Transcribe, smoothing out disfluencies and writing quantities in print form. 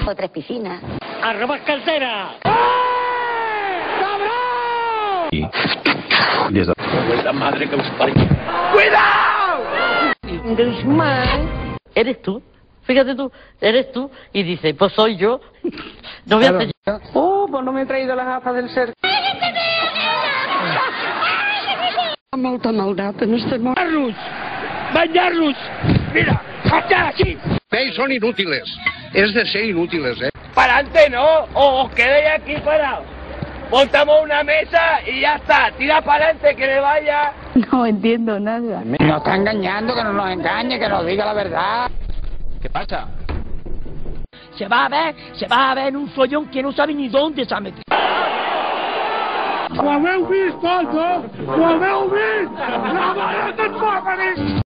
O 3 piscinas. ¡Arroba cartera! Des de la madre que us parió. ¡Cuidado! ¿Eres tú? Fíjate tú, eres tú. Y dice, pues soy yo. No voy a hacer yo. Oh, pues no me he traído las gafas del ser. Molta maldat en este món. ¡Bañarlos! ¡Mira! ¡Hasta así! ¿Veis? Son inútiles. Es de ser inútiles, ¿eh? Para adelante, ¿no? O os quedéis aquí parados. Montamos una mesa y ya está. Tira para adelante, que le vaya. No entiendo nada. Nos está engañando, que no nos engañe, que nos diga la verdad. ¿Qué pasa? Se va a ver en un follón que no sabe ni dónde se ha metido. Ho haveu vist, tots, eh? Ho haveu vist? La mare que et fa,